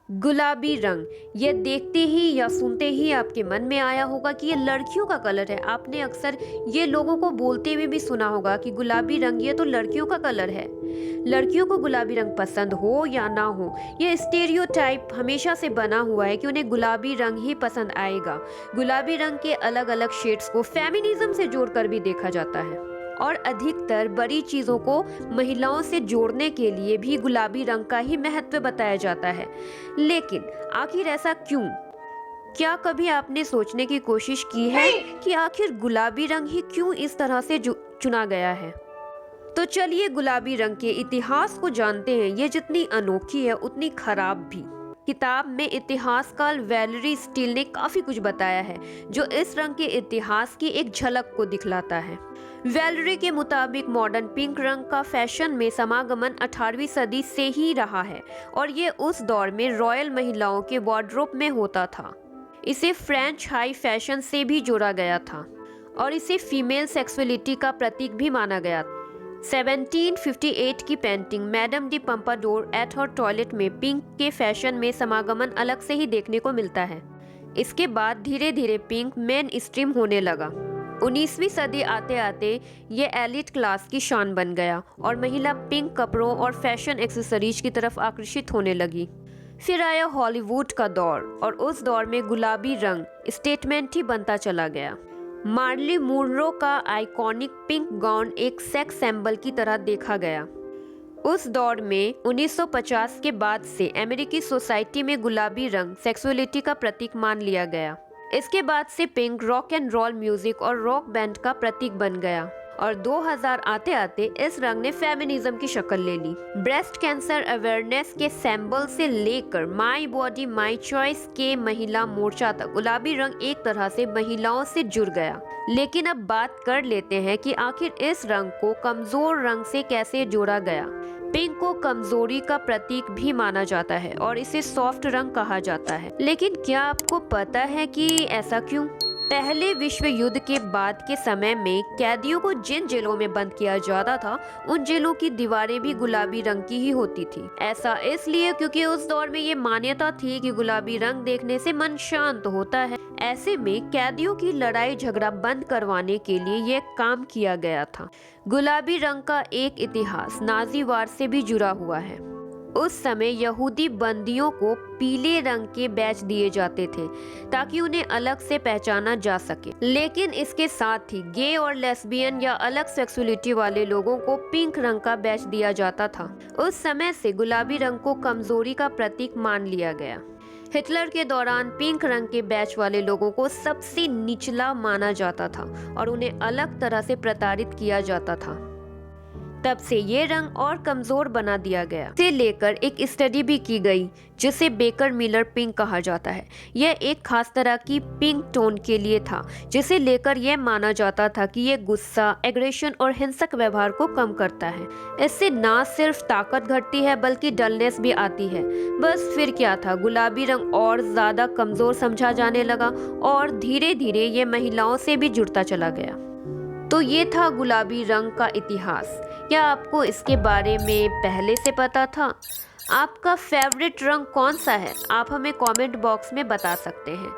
गुलाबी रंग, ये देखते ही या सुनते ही आपके मन में आया होगा कि ये लड़कियों का कलर है। आपने अक्सर ये लोगों को बोलते हुए भी सुना होगा कि गुलाबी रंग ये तो लड़कियों का कलर है। लड़कियों को गुलाबी रंग पसंद हो या ना हो, ये स्टेरियोटाइप हमेशा से बना हुआ है कि उन्हें गुलाबी रंग ही पसंद आएगा। गुलाबी रंग के अलग अलग शेड्स को फेमिनिज्म से जोड़कर भी देखा जाता है और अधिकतर बड़ी चीजों को महिलाओं से जोड़ने के लिए भी गुलाबी रंग का ही महत्व बताया जाता है। लेकिन आखिर ऐसा क्यों? क्या कभी आपने सोचने की कोशिश की है कि आखिर गुलाबी रंग ही क्यों इस तरह से चुना गया है? तो चलिए गुलाबी रंग के इतिहास को जानते हैं। ये जितनी अनोखी है उतनी खराब भी। किताब में इतिहासकार वैलेरी स्टील ने काफी कुछ बताया है जो इस रंग के इतिहास की एक झलक को दिखलाता है। वैलेरी के मुताबिक मॉडर्न पिंक रंग का फैशन में समागमन 18वीं सदी से ही रहा है और ये उस दौर में रॉयल महिलाओं के वार्डरोब में होता था। इसे फ्रेंच हाई फैशन से भी जोड़ा गया था और इसे फीमेल सेक्सुअलिटी का प्रतीक भी माना गया। 1758 की painting Madame de Pompadour at her toilet में पिंक के फैशन में समागमन अलग से ही देखने को मिलता है। इसके बाद धीरे धीरे पिंक मेन स्ट्रीम होने लगा। 19वीं सदी आते आते ये एलिट क्लास की शान बन गया और महिला पिंक कपड़ों और फैशन एक्सेसरीज की तरफ आकर्षित होने लगी। फिर आया हॉलीवुड का दौर और उस दौर में गुलाबी रंग स्टेटमेंट ही बनता चला गया। मार्ली मुनरो का आइकॉनिक पिंक गाउन एक सेक्स सिंबल की तरह देखा गया। उस दौर में 1950 के बाद से अमेरिकी सोसाइटी में गुलाबी रंग सेक्सुअलिटी का प्रतीक मान लिया गया। इसके बाद से pink rock and roll music और रॉक बैंड का प्रतीक बन गया और 2000 आते आते इस रंग ने फेमिनिज्म की शक्ल ले ली। ब्रेस्ट कैंसर अवेयरनेस के सिंबल से लेकर माई बॉडी माई चॉइस के महिला मोर्चा तक गुलाबी रंग एक तरह से महिलाओं से जुड़ गया। लेकिन अब बात कर लेते हैं कि आखिर इस रंग को कमजोर रंग से कैसे जोड़ा गया। पिंक को कमजोरी का प्रतीक भी माना जाता है और इसे सॉफ्ट रंग कहा जाता है। लेकिन क्या आपको पता है कि ऐसा क्यों? पहले विश्व युद्ध के बाद के समय में कैदियों को जिन जेलों में बंद किया जाता था उन जेलों की दीवारें भी गुलाबी रंग की ही होती थी। ऐसा इसलिए क्योंकि उस दौर में ये मान्यता थी कि गुलाबी रंग देखने से मन शांत होता है। ऐसे में कैदियों की लड़ाई झगड़ा बंद करवाने के लिए यह काम किया गया था। गुलाबी रंग का एक इतिहास नाजी वार से भी जुड़ा हुआ है। उस समय यहूदी बंदियों को पीले रंग के बैच दिए जाते थे ताकि उन्हें अलग से पहचाना जा सके। लेकिन इसके साथ ही गे और लेस्बियन या अलग सेक्सुअलिटी वाले लोगों को पिंक रंग का बैच दिया जाता था। उस समय से गुलाबी रंग को कमजोरी का प्रतीक मान लिया गया। हिटलर के दौरान पिंक रंग के बैच वाले लोगों को सबसे निचला माना जाता था और उन्हें अलग तरह से प्रताड़ित किया जाता था। तब से ये रंग और कमजोर बना दिया गया। इसे लेकर एक स्टडी भी की गई जिसे बेकर मिलर पिंक कहा जाता है। यह एक खास तरह की पिंक टोन के लिए था जिसे लेकर यह माना जाता था कि यह गुस्सा, एग्रेशन और हिंसक व्यवहार को कम करता है। इससे ना सिर्फ ताकत घटती है बल्कि डलनेस भी आती है। बस फिर क्या था, गुलाबी रंग और ज्यादा कमजोर समझा जाने लगा और धीरे धीरे ये महिलाओं से भी जुड़ता चला गया। तो ये था गुलाबी रंग का इतिहास। क्या आपको इसके बारे में पहले से पता था? आपका फेवरेट रंग कौन सा है? आप हमें कमेंट बॉक्स में बता सकते हैं।